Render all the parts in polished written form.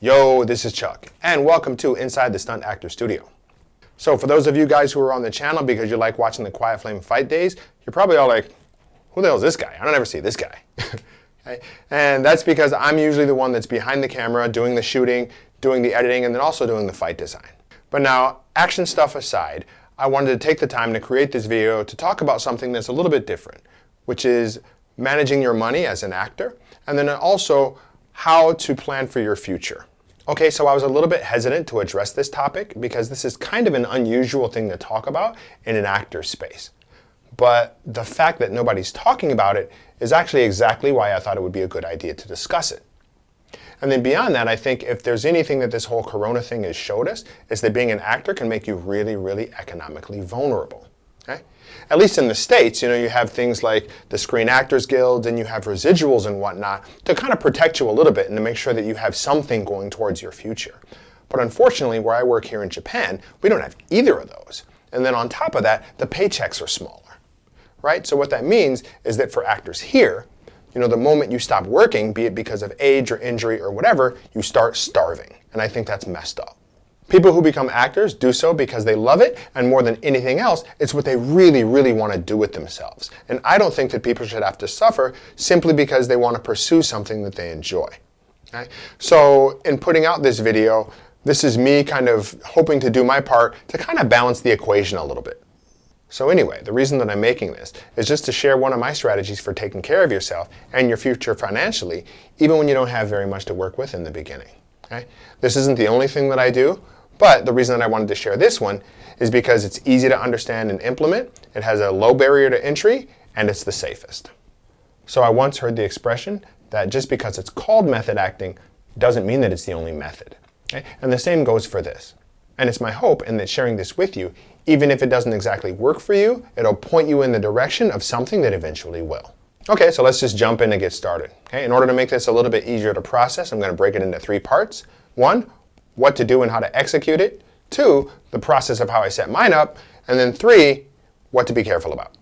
Yo, this is Chuck, and welcome to Inside the Stunt Actor Studio. So for those of you guys who are on the channel because you like watching the Quiet Flame fight days, you're probably all like, who the hell is this guy? I don't ever see this guy. Okay? And that's because I'm usually the one that's behind the camera, doing the shooting, doing the editing, and then also doing the fight design. But now, action stuff aside, I wanted to take the time to create this video to talk about something that's a little bit different, which is managing your money as an actor, and then also how to plan for your future. Okay, so I was a little bit hesitant to address this topic because this is kind of an unusual thing to talk about in an actor space. But the fact that nobody's talking about it is actually exactly why I thought it would be a good idea to discuss it. And then beyond that, I think if there's anything that this whole Corona thing has showed us, is that being an actor can make you really, really economically vulnerable. Okay? At least in the States, you have things like the Screen Actors Guild and you have residuals and whatnot to kind of protect you a little bit and to make sure that you have something going towards your future. But unfortunately, where I work here in Japan, we don't have either of those. And then on top of that, the paychecks are smaller, right? So what that means is that for actors here, the moment you stop working, be it because of age or injury or whatever, you start starving. And I think that's messed up. People who become actors do so because they love it, and more than anything else, it's what they really, really want to do with themselves. And I don't think that people should have to suffer simply because they want to pursue something that they enjoy. Okay? So in putting out this video, this is me kind of hoping to do my part to kind of balance the equation a little bit. So anyway, the reason that I'm making this is just to share one of my strategies for taking care of yourself and your future financially, even when you don't have very much to work with in the beginning. Okay? This isn't the only thing that I do. But the reason that I wanted to share this one is because it's easy to understand and implement, it has a low barrier to entry, and it's the safest. So I once heard the expression that just because it's called method acting doesn't mean that it's the only method. Okay? And the same goes for this. And it's my hope in that sharing this with you, even if it doesn't exactly work for you, it'll point you in the direction of something that eventually will. Okay, so let's just jump in and get started. Okay? In order to make this a little bit easier to process, I'm going to break it into 3 parts. 1, what to do and how to execute it. 2, the process of how I set mine up. And then 3, what to be careful about.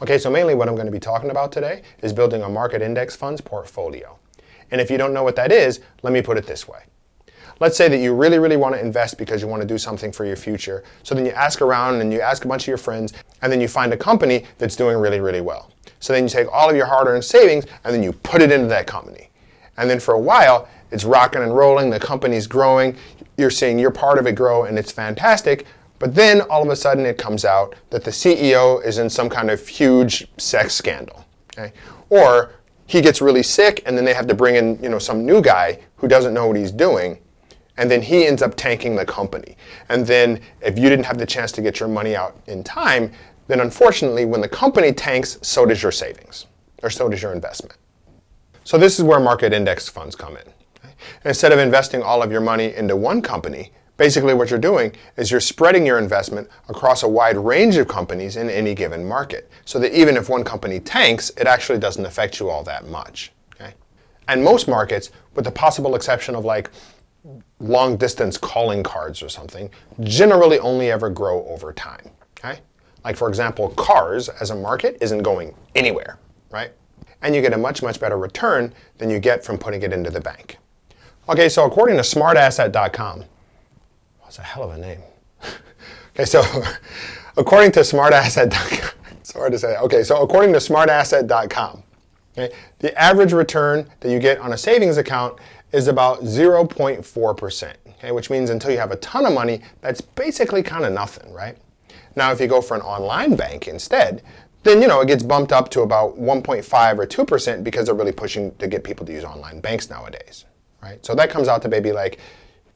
Okay, so mainly what I'm going to be talking about today is building a market index funds portfolio. And if you don't know what that is, let me put it this way. Let's say that you really, really want to invest because you want to do something for your future. So then you ask around and you ask a bunch of your friends, and then you find a company that's doing really, really well. So then you take all of your hard-earned savings and then you put it into that company. And then for a while, it's rocking and rolling, the company's growing, you're seeing your part of it grow, and it's fantastic. But then all of a sudden it comes out that the CEO is in some kind of huge sex scandal. Okay? Or he gets really sick and then they have to bring in some new guy who doesn't know what he's doing, and then he ends up tanking the company. And then if you didn't have the chance to get your money out in time, then unfortunately when the company tanks, so does your savings, or so does your investment. So this is where market index funds come in. Instead of investing all of your money into one company, basically what you're doing is you're spreading your investment across a wide range of companies in any given market, so that even if one company tanks, it actually doesn't affect you all that much. Okay? And most markets, with the possible exception of like long distance calling cards or something, generally only ever grow over time. Okay? Like for example, cars as a market isn't going anywhere, right? And you get a much, much better return than you get from putting it into the bank. Okay, so according to smartasset.com, that's a hell of a name. Okay, so according to smartasset.com, it's hard to say. Okay, so according to smartasset.com, okay, the average return that you get on a savings account is about 0.4%, okay, which means until you have a ton of money, that's basically kind of nothing, right? Now, if you go for an online bank instead, then it gets bumped up to about 1.5 or 2% because they're really pushing to get people to use online banks nowadays. Right? So that comes out to maybe like,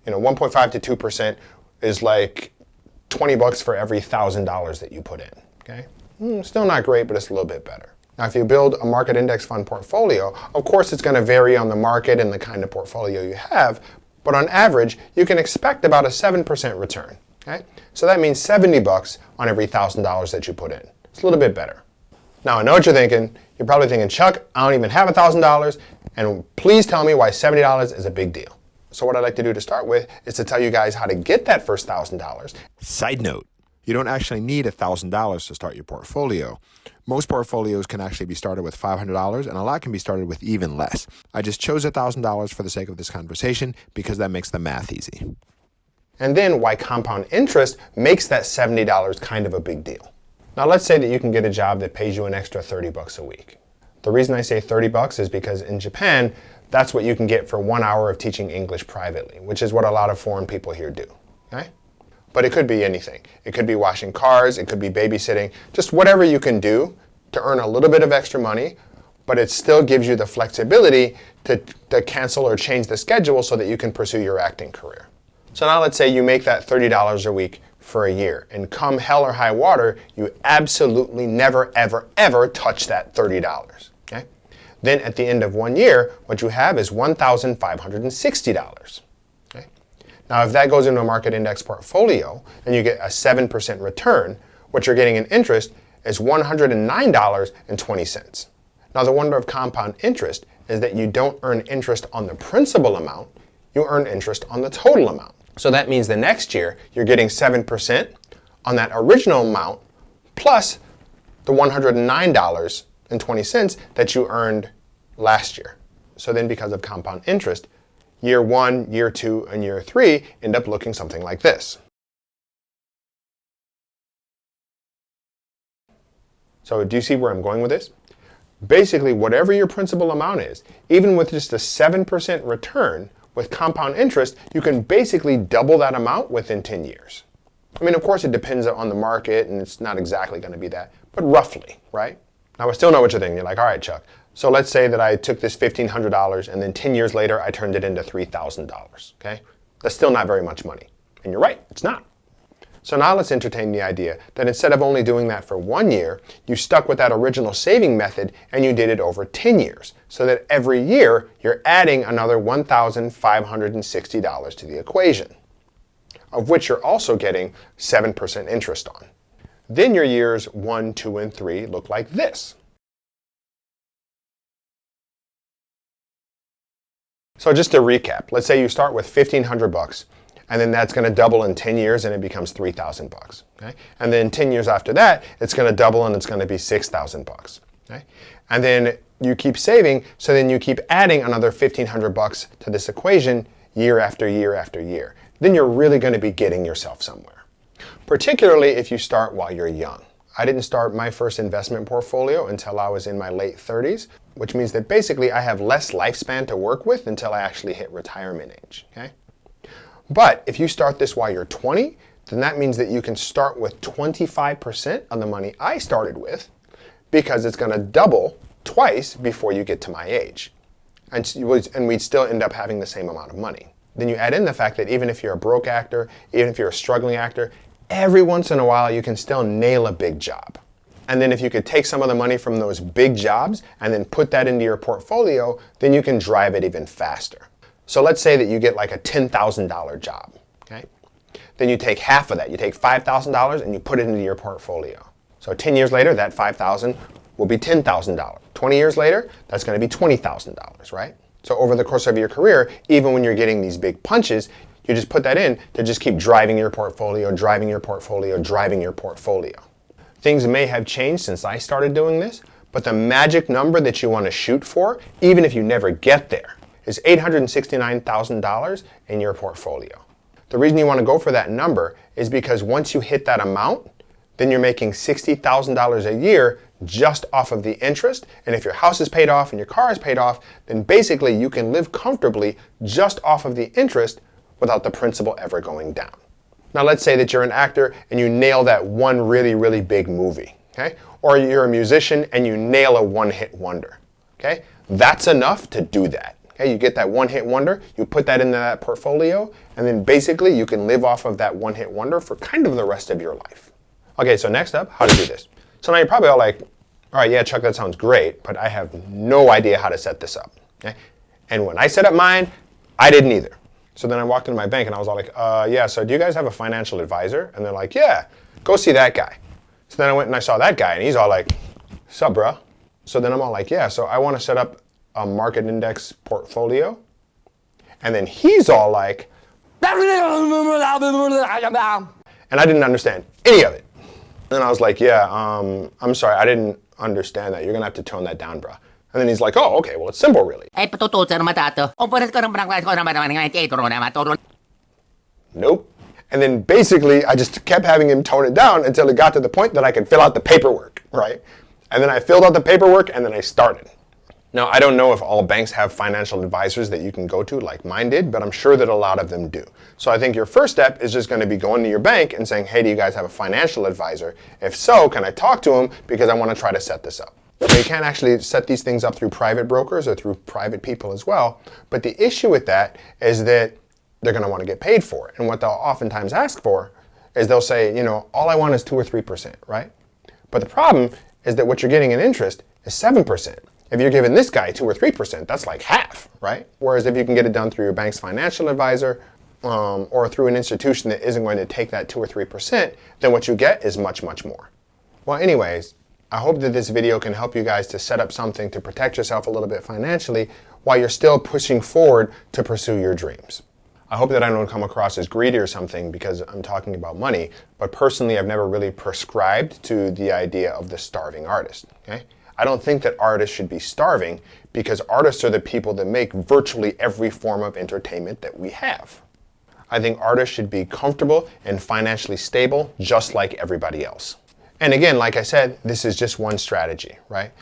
1.5 to 2% is like $20 for every $1,000 that you put in. Okay? Still not great, but it's a little bit better. Now, if you build a market index fund portfolio, of course it's going to vary on the market and the kind of portfolio you have, but on average, you can expect about a 7% return. Okay? So that means $70 on every $1,000 that you put in. It's a little bit better. Now, I know what you're thinking. You're probably thinking, Chuck, I don't even have $1,000, and please tell me why $70 is a big deal. So what I'd like to do to start with is to tell you guys how to get that first $1,000. Side note, You don't actually need $1,000 to start your portfolio. Most portfolios can actually be started with $500, and a lot can be started with even less. I just chose $1,000 for the sake of this conversation because that makes the math easy. And then why compound interest makes that $70 kind of a big deal. Now let's say that you can get a job that pays you an extra 30 bucks a week. The reason I say 30 bucks is because in Japan, that's what you can get for 1 hour of teaching English privately, which is what a lot of foreign people here do. Okay? But it could be anything. It could be washing cars, it could be babysitting, just whatever you can do to earn a little bit of extra money, but it still gives you the flexibility to cancel or change the schedule so that you can pursue your acting career. So now let's say you make that $30 a week for a year, and come hell or high water, you absolutely never, ever, ever touch that $30. Okay? Then at the end of 1 year, what you have is $1,560. Okay? Now if that goes into a market index portfolio and you get a 7% return, what you're getting in interest is $109.20. Now the wonder of compound interest is that you don't earn interest on the principal amount, you earn interest on the total amount. So that means the next year you're getting 7% on that original amount plus the $109.20 that you earned last year. So then because of compound interest, year 1, year 2, and year 3 end up looking something like this. So do you see where I'm going with this? Basically, whatever your principal amount is, even with just a 7% return, with compound interest, you can basically double that amount within 10 years. I mean, of course, it depends on the market, and it's not exactly going to be that, but roughly, right? Now, I still know what you're thinking. You're like, all right, Chuck, so let's say that I took this $1,500, and then 10 years later, I turned it into $3,000, okay? That's still not very much money. And you're right, it's not. So now let's entertain the idea that instead of only doing that for 1 year, you stuck with that original saving method and you did it over 10 years. So that every year you're adding another $1,560 to the equation, of which you're also getting 7% interest on. Then your years 1, 2, and 3 look like this. So just to recap, let's say you start with $1,500. And then that's going to double in 10 years and it becomes $3,000. Okay? And then 10 years after that, it's going to double and it's going to be $6,000. Okay? And then you keep saving, so then you keep adding another $1,500 to this equation year after year after year. Then you're really going to be getting yourself somewhere. Particularly if you start while you're young. I didn't start my first investment portfolio until I was in my late 30s, which means that basically I have less lifespan to work with until I actually hit retirement age. Okay? But if you start this while you're 20, then that means that you can start with 25% of the money I started with, because it's going to double twice before you get to my age. And we'd still end up having the same amount of money. Then you add in the fact that even if you're a broke actor, even if you're a struggling actor, every once in a while you can still nail a big job. And then if you could take some of the money from those big jobs and then put that into your portfolio, then you can drive it even faster. So let's say that you get like a $10,000 job, okay? Then you take half of that, you take $5,000 and you put it into your portfolio. So 10 years later, that $5,000 will be $10,000. 20 years later, that's going to be $20,000, right? So over the course of your career, even when you're getting these big punches, you just put that in to just keep driving your portfolio, driving your portfolio, driving your portfolio. Things may have changed since I started doing this, but the magic number that you want to shoot for, even if you never get there, is $869,000 in your portfolio. The reason you want to go for that number is because once you hit that amount, then you're making $60,000 a year just off of the interest. And if your house is paid off and your car is paid off, then basically you can live comfortably just off of the interest without the principal ever going down. Now let's say that you're an actor and you nail that one really, really big movie, okay? Or you're a musician and you nail a one-hit wonder, okay? That's enough to do that. Okay, you get that one-hit wonder, you put that into that portfolio, and then basically you can live off of that one-hit wonder for kind of the rest of your life. Okay, so next up, how to do this. So now you're probably all like, all right, yeah, Chuck, that sounds great, but I have no idea how to set this up. Okay? And when I set up mine, I didn't either. So then I walked into my bank and I was all like, yeah, so do you guys have a financial advisor? And they're like, yeah, go see that guy. So then I went and I saw that guy and he's all like, sup, bro? So then I'm all like, yeah, so I want to set up a market index portfolio. And then he's all like, and And I didn't understand any of it. And I was like, yeah, I'm sorry, I didn't understand that. You're gonna have to tone that down, bro. And then he's like, oh, okay, well, it's simple, really. Nope. And then basically, I just kept having him tone it down until it got to the point that I could fill out the paperwork, right? And then I filled out the paperwork, and then I started. Now, I don't know if all banks have financial advisors that you can go to like mine did, but I'm sure that a lot of them do. So I think your first step is just going to be going to your bank and saying, hey, do you guys have a financial advisor? If so, can I talk to him because I want to try to set this up? Now, you can't actually set these things up through private brokers or through private people as well. But the issue with that is that they're going to want to get paid for it. And what they'll oftentimes ask for is they'll say, you know, all I want is 2 or 3%, right? But the problem is that what you're getting in interest is 7%. If you're giving this guy 2 or 3%, that's like half, right? Whereas if you can get it done through your bank's financial advisor or through an institution that isn't going to take that 2 or 3%, then what you get is much, much more. Well, anyways, I hope that this video can help you guys to set up something to protect yourself a little bit financially while you're still pushing forward to pursue your dreams. I hope that I don't come across as greedy or something because I'm talking about money, but personally I've never really prescribed to the idea of the starving artist, okay? I don't think that artists should be starving because artists are the people that make virtually every form of entertainment that we have. I think artists should be comfortable and financially stable just like everybody else. And again, like I said, this is just one strategy, right?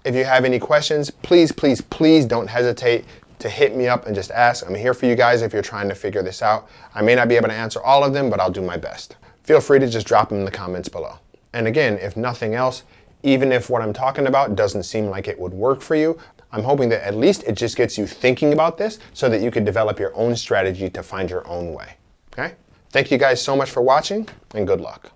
If you have any questions, please, please, please don't hesitate to hit me up and just ask. I'm here for you guys if you're trying to figure this out. I may not be able to answer all of them, but I'll do my best. Feel free to just drop them in the comments below. And again, if nothing else, even if what I'm talking about doesn't seem like it would work for you, I'm hoping that at least it just gets you thinking about this so that you can develop your own strategy to find your own way, okay? Thank you guys so much for watching, and good luck.